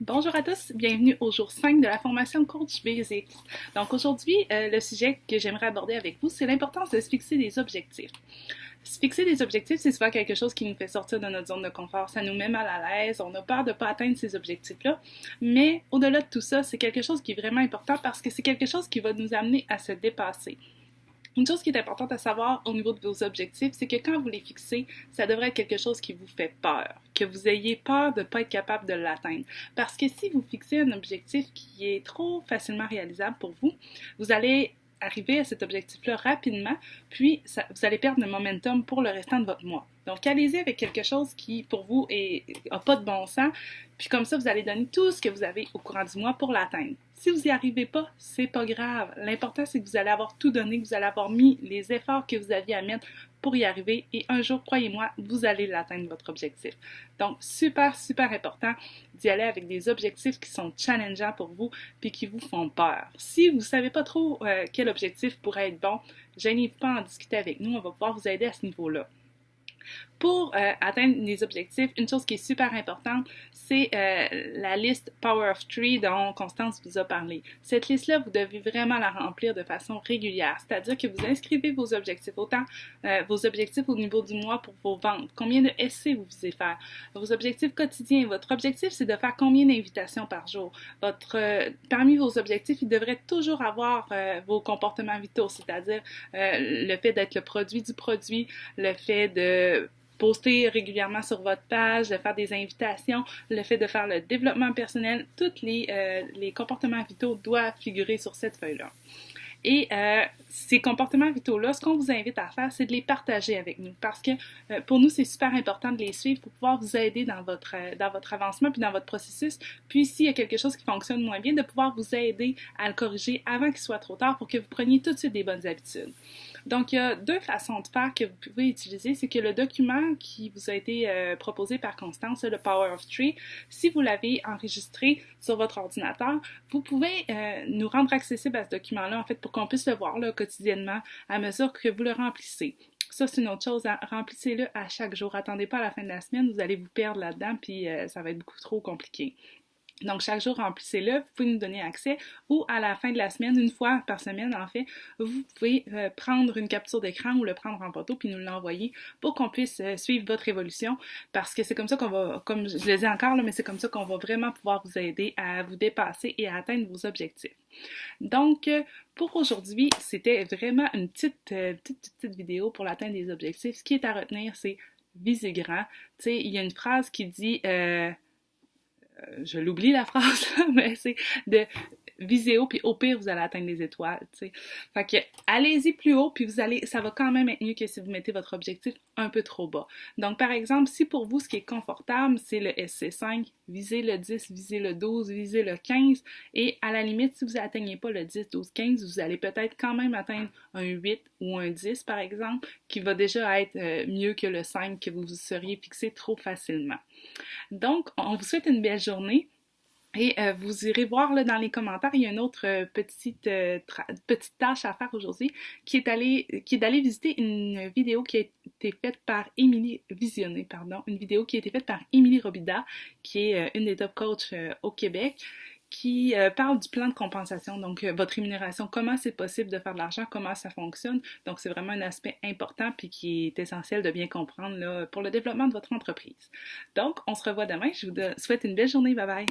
Bonjour à tous, bienvenue au jour 5 de la formation Coach Basics. Donc aujourd'hui, le sujet que j'aimerais aborder avec vous, c'est l'importance de se fixer des objectifs. Se fixer des objectifs, c'est souvent quelque chose qui nous fait sortir de notre zone de confort. Ça nous met mal à l'aise, on a peur de ne pas atteindre ces objectifs-là. Mais au-delà de tout ça, c'est quelque chose qui est vraiment important parce que c'est quelque chose qui va nous amener à se dépasser. Une chose qui est importante à savoir au niveau de vos objectifs, c'est que quand vous les fixez, ça devrait être quelque chose qui vous fait peur, que vous ayez peur de ne pas être capable de l'atteindre. Parce que si vous fixez un objectif qui est trop facilement réalisable pour vous, vous allez arriver à cet objectif-là rapidement, puis vous allez perdre le momentum pour le restant de votre mois. Donc, allez-y avec quelque chose qui, pour vous, n'a pas de bon sens, puis comme ça, vous allez donner tout ce que vous avez au courant du mois pour l'atteindre. Si vous n'y arrivez pas, c'est pas grave. L'important, c'est que vous allez avoir tout donné, que vous allez avoir mis les efforts que vous aviez à mettre pour y arriver et un jour, croyez-moi, vous allez l'atteindre, votre objectif. Donc, super, super important d'y aller avec des objectifs qui sont challengeants pour vous puis qui vous font peur. Si vous ne savez pas trop quel objectif pourrait être bon, gênez-vous pas à en discuter avec nous, on va pouvoir vous aider à ce niveau-là. Pour atteindre les objectifs, une chose qui est super importante, c'est la liste Power of Three dont Constance vous a parlé. Cette liste-là, vous devez vraiment la remplir de façon régulière, c'est-à-dire que vous inscrivez vos objectifs, autant vos objectifs au niveau du mois pour vos ventes, combien de SC vous visez faire, vos objectifs quotidiens. Votre objectif, c'est de faire combien d'invitations par jour. Parmi vos objectifs, il devrait toujours avoir vos comportements vitaux, c'est-à-dire le fait d'être le produit du produit, le fait de poster régulièrement sur votre page, de faire des invitations, le fait de faire le développement personnel, tous les comportements vitaux doivent figurer sur cette feuille-là. Et ces comportements vitaux-là, ce qu'on vous invite à faire, c'est de les partager avec nous parce que pour nous, c'est super important de les suivre pour pouvoir vous aider dans votre avancement puis dans votre processus. Puis s'il y a quelque chose qui fonctionne moins bien, de pouvoir vous aider à le corriger avant qu'il soit trop tard pour que vous preniez tout de suite des bonnes habitudes. Donc, il y a deux façons de faire que vous pouvez utiliser. C'est que le document qui vous a été proposé par Constance, le Power of Three, si vous l'avez enregistré sur votre ordinateur, vous pouvez nous rendre accessible à ce document-là, en fait, pour qu'on puisse le voir là, quotidiennement à mesure que vous le remplissez. Ça, c'est une autre chose. Remplissez-le à chaque jour. Attendez pas à la fin de la semaine, vous allez vous perdre là-dedans, puis ça va être beaucoup trop compliqué. Donc, chaque jour, remplissez-le, vous pouvez nous donner accès ou à la fin de la semaine, une fois par semaine en fait, vous pouvez prendre une capture d'écran ou le prendre en photo puis nous l'envoyer pour qu'on puisse suivre votre évolution parce que c'est comme ça qu'on va, comme je le dis encore, là, mais c'est comme ça qu'on va vraiment pouvoir vous aider à vous dépasser et à atteindre vos objectifs. Donc, pour aujourd'hui, c'était vraiment une petite vidéo pour l'atteinte des objectifs. Ce qui est à retenir, c'est viser grand. Tu sais, il y a une phrase qui dit... je l'oublie la phrase, mais c'est de viser haut, puis au pire, vous allez atteindre les étoiles, tu sais. Fait que, allez-y plus haut, puis ça va quand même être mieux que si vous mettez votre objectif un peu trop bas. Donc, par exemple, si pour vous, ce qui est confortable, c'est le SC5, visez le 10, visez le 12, visez le 15, et à la limite, si vous n'atteignez pas le 10, 12, 15, vous allez peut-être quand même atteindre un 8 ou un 10, par exemple, qui va déjà être mieux que le 5 que vous vous seriez fixé trop facilement. Donc, on vous souhaite une belle journée. Et vous irez voir là, dans les commentaires, il y a une autre petite tâche à faire aujourd'hui qui est d'aller visiter une vidéo qui a été faite par une vidéo qui a été faite par Émilie Robida, qui est une des top coachs au Québec, qui parle du plan de compensation, donc votre rémunération, comment c'est possible de faire de l'argent, comment ça fonctionne. Donc, c'est vraiment un aspect important puis qui est essentiel de bien comprendre là, pour le développement de votre entreprise. Donc, on se revoit demain. Je vous souhaite une belle journée. Bye bye!